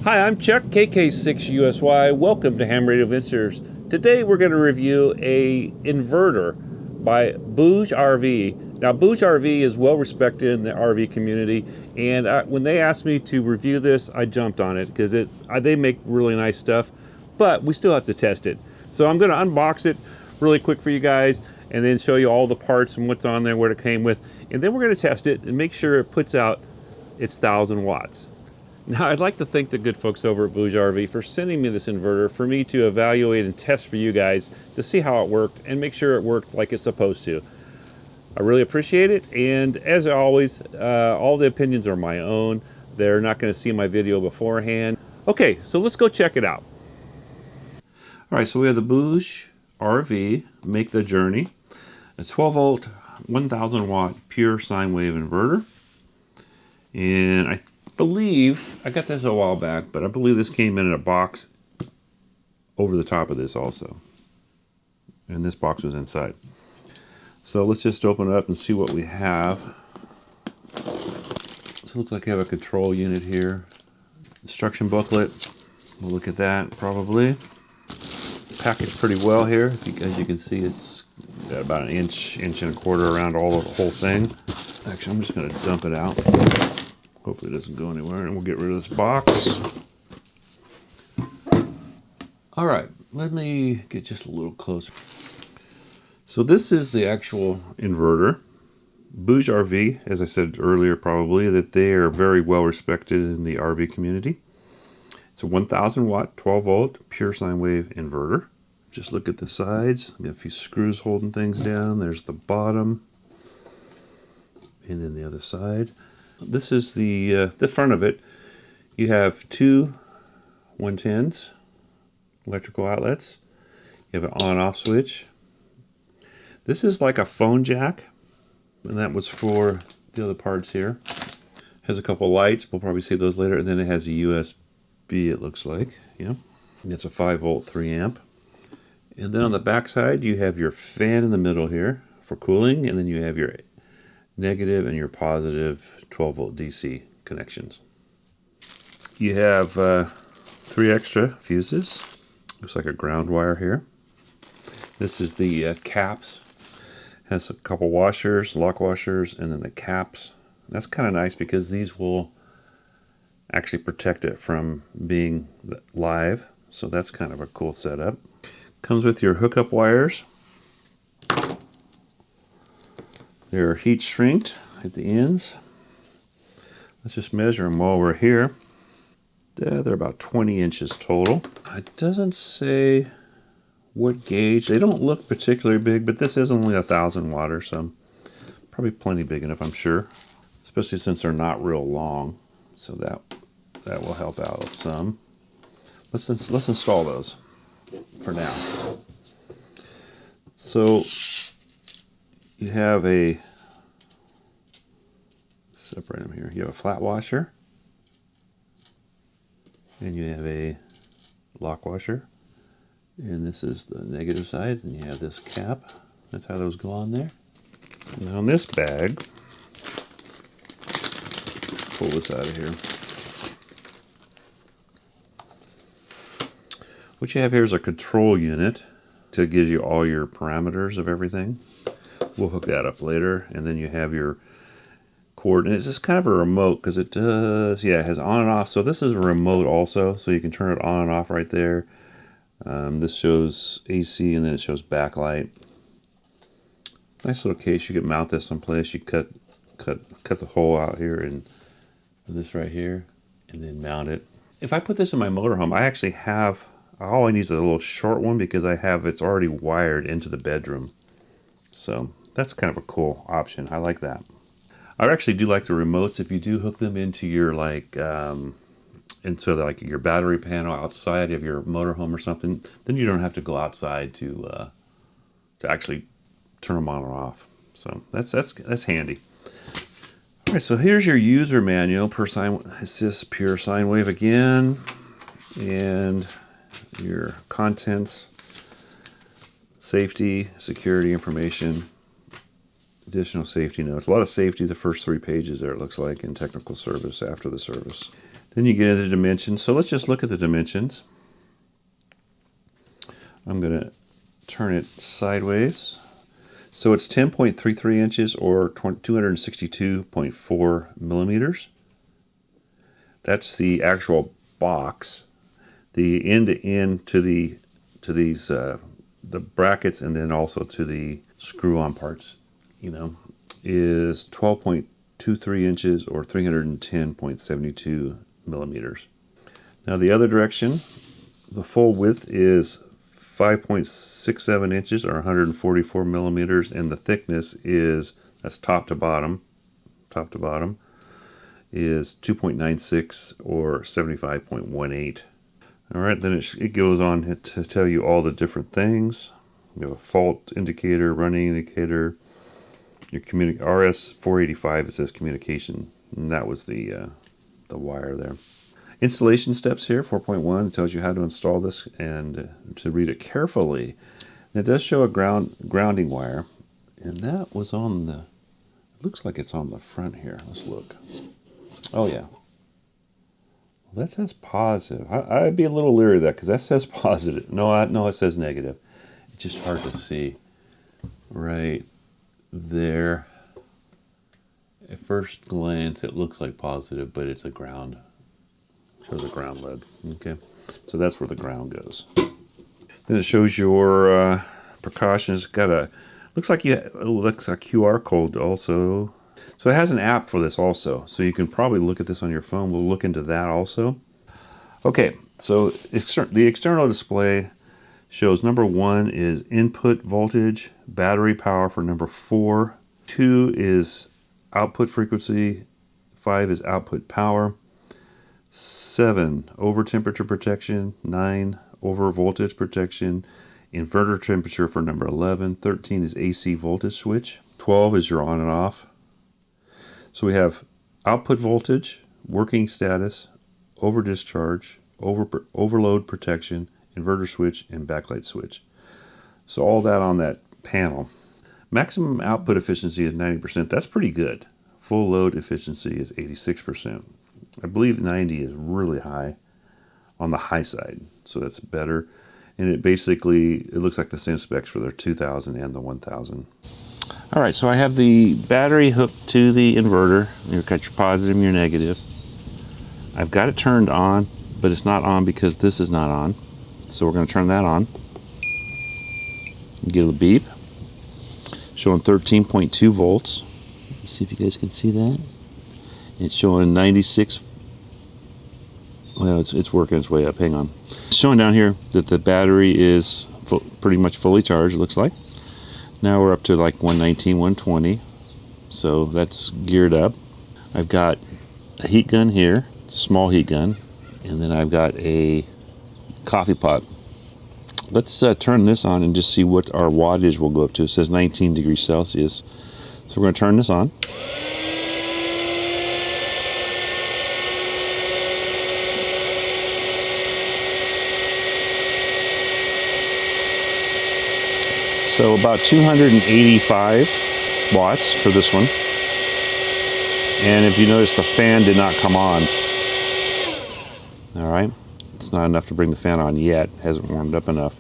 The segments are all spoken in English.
Hi, I'm Chuck, KK6USY. Welcome to Ham Radio Visitors. Today we're going to review a inverter by BougeRV. Now, BougeRV is well respected in the RV community, and when they asked me to review this, I jumped on it because they make really nice stuff, but we still have to test it. So I'm going to unbox it really quick for you guys, and then show you all the parts and what's on there, what it came with, and then we're going to test it and make sure it puts out its 1,000 watts. Now, I'd like to thank the good folks over at BougeRV for sending me this inverter for me to evaluate and test for you guys to see how it worked and make sure it worked like it's supposed to. I really appreciate it, and as always, all the opinions are my own. They're not going to see my video beforehand. Okay, so let's go check it out. All right, so we have the BougeRV Make the Journey, a 12 volt, 1,000 watt pure sine wave inverter, and I believe I got this a while back, but I believe this came in a box over the top of this also, and this box was inside. So let's just open it up and see what we have. So it looks like you have a control unit here, instruction booklet. We'll look at that probably. Packaged pretty well here. As you can see, it's got about an inch and a quarter around the whole thing. Actually, I'm just going to dump it out. Hopefully it doesn't go anywhere, and we'll get rid of this box. All right, let me get just a little closer. So this is the actual inverter. BougeRV, as I said earlier probably, that they are very well respected in the RV community. It's a 1,000 watt, 12 volt, pure sine wave inverter. Just look at the sides. Got a few screws holding things down. There's the bottom, and then the other side. This is the front of it. You have two 110s, electrical outlets. You have an on-off switch. This is like a phone jack, and that was for the other parts here. Has a couple lights. We'll probably see those later. And then it has a USB, it looks like. Yeah. And it's a 5 volt, 3 amp. And then on the back side, you have your fan in the middle here for cooling, and then you have your negative and your positive 12 volt DC connections. You have 3 extra fuses. Looks like a ground wire here. This is the caps. Has a couple washers, lock washers, and then the caps. That's kind of nice because these will actually protect it from being live. So that's kind of a cool setup. Comes with your hookup wires. They're heat shrinked at the ends. Let's just measure them while we're here. They're about 20 inches total. It doesn't say what gauge. They don't look particularly big, but this is only 1,000 watt, so probably plenty big enough, I'm sure. Especially since they're not real long, so that will help out some. Let's install those for now. So you have separate them here. You have a flat washer, and you have a lock washer, and this is the negative side, and you have this cap. That's how those go on there. And on this bag, pull this out of here. What you have here is a control unit to give you all your parameters of everything. We'll hook that up later, and then you have your coordinates. It's kind of a remote because it does, yeah, it has on and off. So this is a remote also, so you can turn it on and off right there. This shows AC, and then it shows backlight. Nice little case. You can mount this someplace. You cut the hole out here and this right here, and then mount it. If I put this in my motorhome, I actually have, all I need is a little short one because it's already wired into the bedroom. So that's kind of a cool option. I like that. I actually do like the remotes. If you do hook them into your into like your battery panel outside of your motorhome or something, then you don't have to go outside to actually turn them on or off. So that's handy. All right, so here's your user manual per sine. It's this pure sine wave again, and your contents, safety, security information, additional safety notes. A lot of safety the first 3 pages there, it looks like, in technical service after the service. Then you get into the dimensions. So let's just look at the dimensions. I'm going to turn it sideways. So it's 10.33 inches or 262.4 millimeters. That's the actual box. The end to end to these the brackets, and then also to the screw-on parts, is 12.23 inches or 310.72 millimeters. Now the other direction, the full width is 5.67 inches or 144 millimeters, and the thickness is, that's top to bottom, is 2.96 or 75.18. All right, then it goes on to tell you all the different things. You have a fault indicator, running indicator, your RS485, it says communication, and that was the wire there. Installation steps here, 4.1, it tells you how to install this and to read it carefully. And it does show a grounding wire, and that was on the, it looks like it's on the front here. Let's look. Oh yeah. Well, that says positive. I'd be a little leery of that because that says positive. No, it says negative. It's just hard to see right there. At first glance, it looks like positive, but it's a ground. Shows a ground lead. Okay, so that's where the ground goes. Then it shows your precautions. Got a looks like a QR code also. So it has an app for this also. So you can probably look at this on your phone. We'll look into that also. Okay, so the external display shows number 1 is input voltage, battery power for number 4. 2 is output frequency. 5 is output power. 7, over temperature protection. 9, over voltage protection. Inverter temperature for number 11. 13 is AC voltage switch. 12 is your on and off. So we have output voltage, working status, over discharge, overload protection, inverter switch, and backlight switch. So all that on that panel. Maximum output efficiency is 90%. That's pretty good. Full load efficiency is 86%. I believe 90 is really high, on the high side, so that's better. And it looks like the same specs for their 2000 and the 1000. All right, so I have the battery hooked to the inverter. You've got your positive and your negative. I've got it turned on, but it's not on because this is not on. So we're going to turn that on. You get a beep showing 13.2 volts. Let's see if you guys can see that. It's showing 96. Well, it's working its way up. Hang on. It's showing down here that the battery is pretty much fully charged, it looks like. Now we're up to like 119, 120. So that's geared up. I've got a heat gun here. It's a small heat gun. And then I've got a coffee pot. Let's turn this on and just see what our wattage will go up to. It says 19 degrees Celsius. So we're going to turn this on. So about 285 watts for this one. And if you notice, the fan did not come on. All right, it's not enough to bring the fan on yet. It hasn't warmed up enough.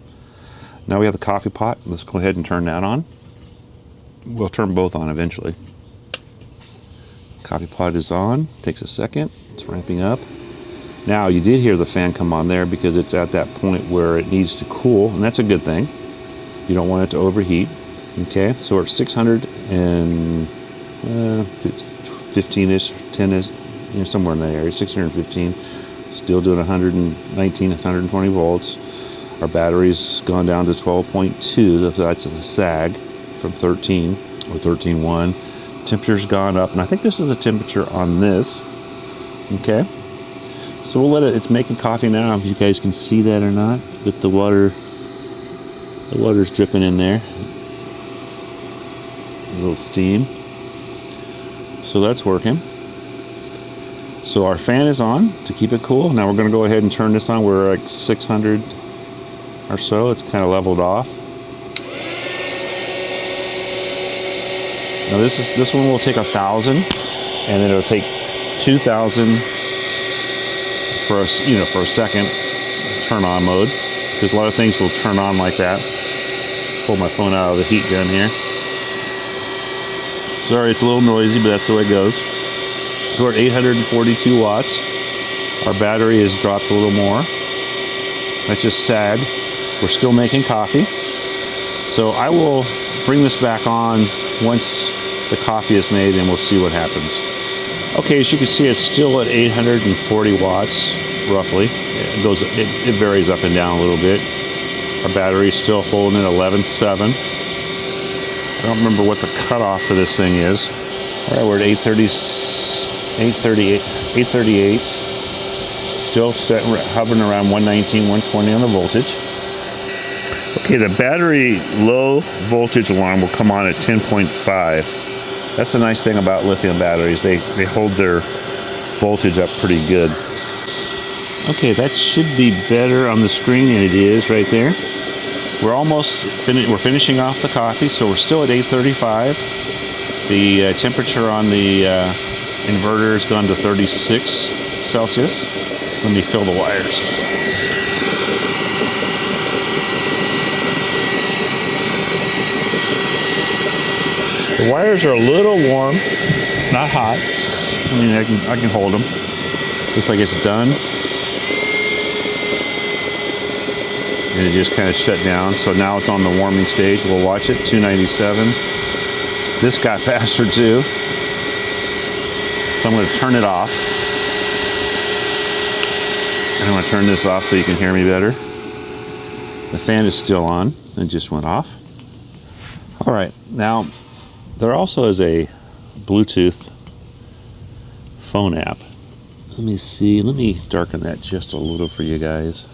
Now we have the coffee pot. Let's go ahead and turn that on. We'll turn both on eventually. Coffee pot is on. Takes a second. It's ramping up. Now you did hear the fan come on there because it's at that point where it needs to cool, and that's a good thing. You don't want it to overheat. Okay, so we're at 615-ish, 10-ish, somewhere in that area, 615. Still doing 119, 120 volts. Our battery's gone down to 12.2. That's a sag from 13 or 13.1. Temperature's gone up, and I think this is a temperature on this. Okay, so we'll let it. It's making coffee now. If you guys can see that or not, with the water. The water's dripping in there. A little steam. So that's working. So our fan is on to keep it cool. Now we're going to go ahead and turn this on. We're like 600 or so. It's kind of leveled off. Now this one will take 1,000, and then it'll take 2,000 for a second, turn on mode, because a lot of things will turn on like that. Pull my phone out of the heat gun here. Sorry, it's a little noisy, but that's the way it goes. So we're at 842 watts. Our battery has dropped a little more. That's just sad. We're still making coffee. So I will bring this back on once the coffee is made, and we'll see what happens. Okay, as you can see, it's still at 840 watts, roughly. It varies up and down a little bit. Our battery is still holding at 11.7. I don't remember what the cutoff for this thing is. All right, we're at 838. Still hovering around 119, 120 on the voltage. Okay, the battery low voltage alarm will come on at 10.5. That's the nice thing about lithium batteries. They hold their voltage up pretty good. Okay, that should be better on the screen, and it is right there. We're almost we're finishing off the coffee, so we're still at 835. The temperature on the inverter has gone to 36 Celsius. Let me fill the wires. The wires are a little warm, not hot. I mean, I can hold them. Looks like it's done. And it just kind of shut down. So now it's on the warming stage. We'll watch it, 297. This got faster too. So I'm going to turn it off. And I'm going to turn this off so you can hear me better. The fan is still on. It just went off. All right, now there also is a Bluetooth phone app. Let me see. Let me darken that just a little for you guys.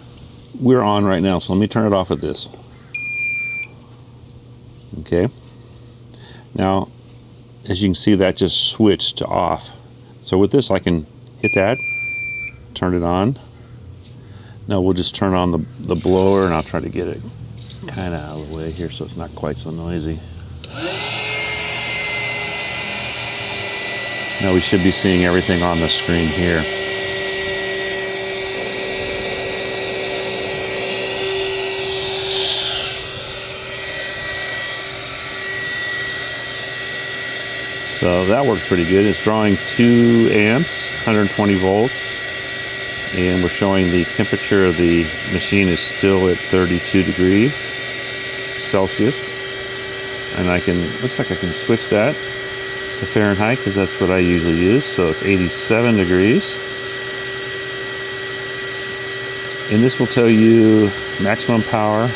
We're on right now, so let me turn it off with this. Okay. Now, as you can see, that just switched to off. So with this, I can hit that, turn it on. Now we'll just turn on the blower, and I'll try to get it kind of out of the way here so it's not quite so noisy. Now we should be seeing everything on the screen here. So that works pretty good. It's drawing 2 amps, 120 volts, and we're showing the temperature of the machine is still at 32 degrees Celsius. And looks like I can switch that to Fahrenheit because that's what I usually use. So it's 87 degrees. And this will tell you maximum power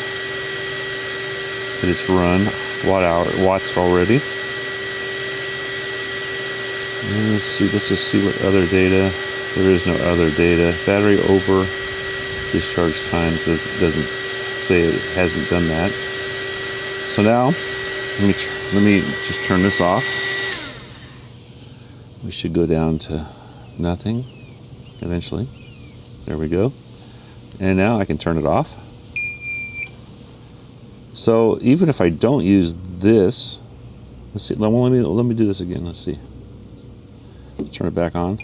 that it's run, watts already. And let's just see what other data. There is no other data. Battery over discharge time doesn't say it hasn't done that. So now, let me just turn this off. We should go down to nothing eventually. There we go. And now I can turn it off. So even if I don't use this, let's see. Let me do this again. Let's see. Let's turn it back on.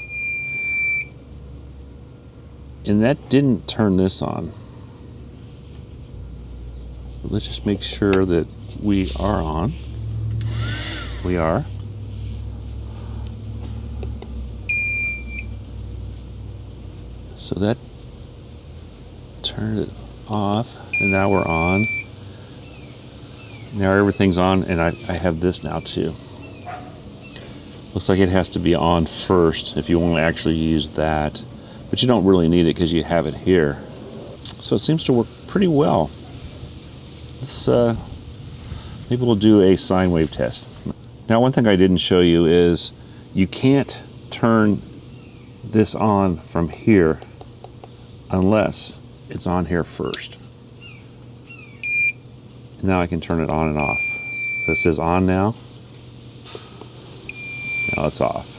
And that didn't turn this on. But let's just make sure that we are on. We are. So that turned it off, and now we're on. Now everything's on, and I have this now too. Looks like it has to be on first if you want to actually use that. But you don't really need it because you have it here. So it seems to work pretty well. Let's, maybe we'll do a sine wave test. Now, one thing I didn't show you is you can't turn this on from here unless it's on here first. Now I can turn it on and off. So it says on now. Now it's off.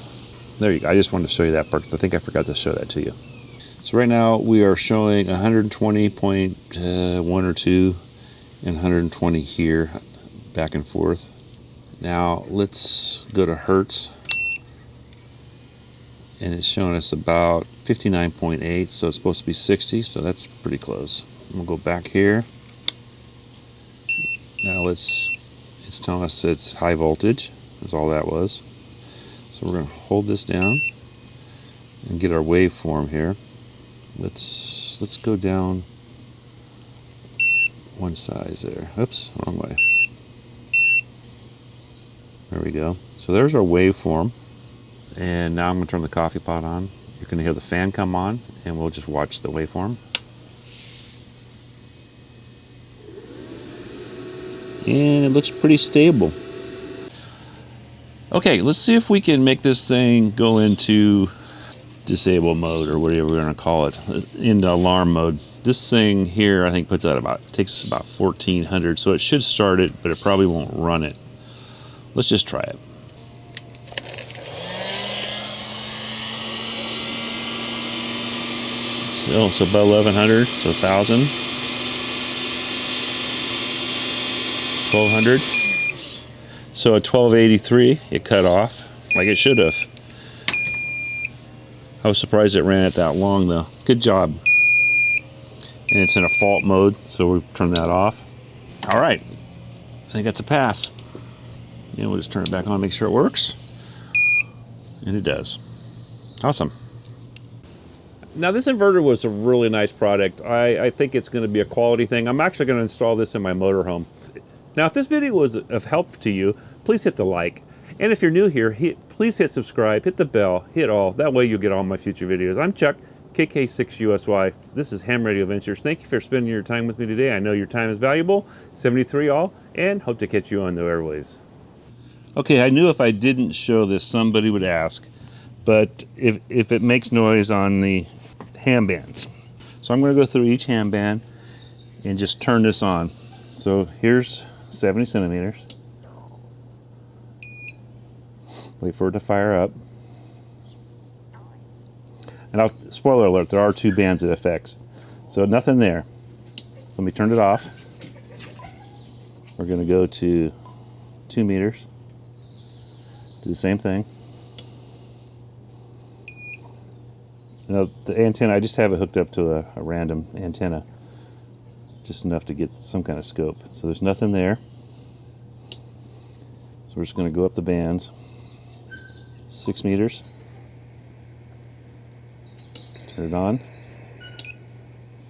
There you go. I just wanted to show you that part because I think I forgot to show that to you. So right now we are showing 120.1 or 2 and 120 here, back and forth. Now let's go to hertz. And it's showing us about 59.8, so it's supposed to be 60, so that's pretty close. We'll go back here. Now it's telling us it's high voltage, is all that was. So we're going to hold this down and get our waveform here. Let's go down one size there. Oops, wrong way. There we go. So there's our waveform. And now I'm going to turn the coffee pot on. You're going to hear the fan come on, and we'll just watch the waveform. And it looks pretty stable. Okay, let's see if we can make this thing go into disable mode, or whatever we're going to call it, into alarm mode. This thing here, I think, takes us about 1400, so it should start it, but it probably won't run it. Let's just try it. So it's about 1100, so 1000, 1200. So at 1283, it cut off like it should have. I was surprised it ran it that long though. Good job. And it's in a fault mode, so we'll turn that off. All right, I think that's a pass. And we'll just turn it back on, make sure it works. And it does. Awesome. Now this inverter was a really nice product. I think it's going to be a quality thing. I'm actually going to install this in my motorhome. Now if this video was of help to you, please hit the like. And if you're new here, please hit subscribe, hit the bell, hit all. That way you'll get all my future videos. I'm Chuck, KK6USY. This is Ham Radio Ventures. Thank you for spending your time with me today. I know your time is valuable. 73 all, and hope to catch you on the airways. Okay, I knew if I didn't show this, somebody would ask. But if it makes noise on the handbands. So I'm going to go through each handband and just turn this on. So here's 70 centimeters. Wait for it to fire up. And spoiler alert, there are 2 bands it affects. So nothing there. So let me turn it off. We're going to go to 2 meters. Do the same thing. Now the antenna, I just have it hooked up to a random antenna. Just enough to get some kind of scope. So there's nothing there. So we're just going to go up the bands. 6 meters. Turn it on.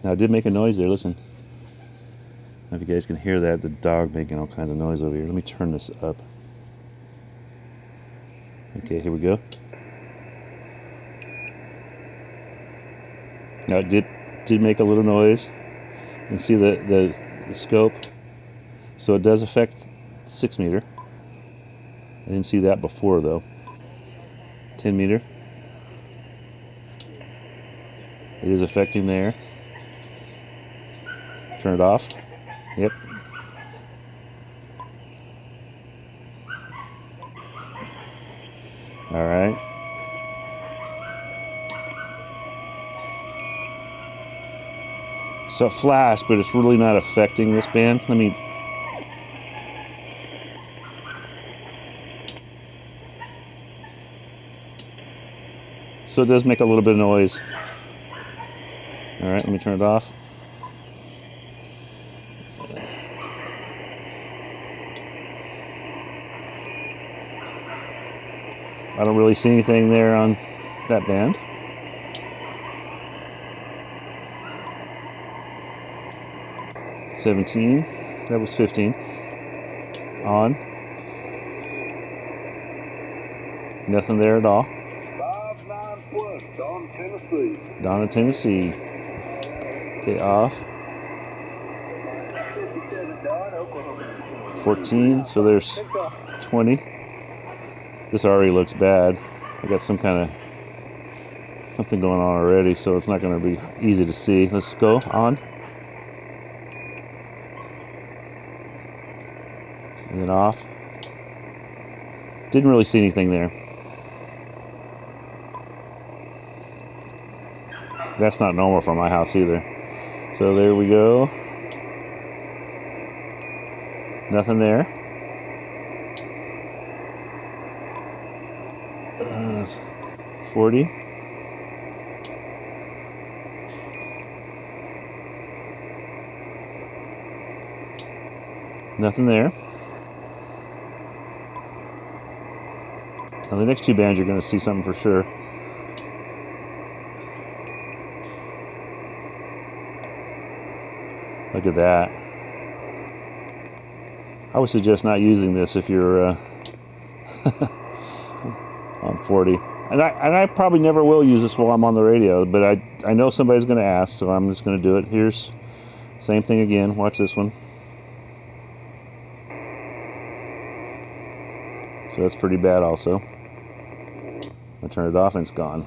Now it did make a noise there, listen. I don't know if you guys can hear that, the dog making all kinds of noise over here. Let me turn this up. Okay, here we go. Now it did make a little noise. You can see the scope. So it does affect 6 meter. I didn't see that before though. 10 meter. It is affecting there. Turn it off. Yep. All right. So it flashed, but it's really not affecting this band. Let me. So it does make a little bit of noise. All right, let me turn it off. I don't really see anything there on that band. $17. That was $15. On. Nothing there at all. 5-9 plus, Donna, Tennessee. Donna, Tennessee. Okay, off. 14, so there's 20. This already looks bad. I got something going on already, so it's not going to be easy to see. Let's go on. And then off. Didn't really see anything there. That's not normal for my house either. So there we go. Nothing there. 40. Nothing there. Now the next two bands you're going to see something for sure. Look at that. I would suggest not using this if you're on 40. And I probably never will use this while I'm on the radio, but I know somebody's going to ask, so I'm just going to do it. Here's same thing again. Watch this one. So that's pretty bad also. I turn it off and it's gone.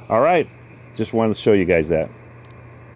All right. Just wanted to show you guys that.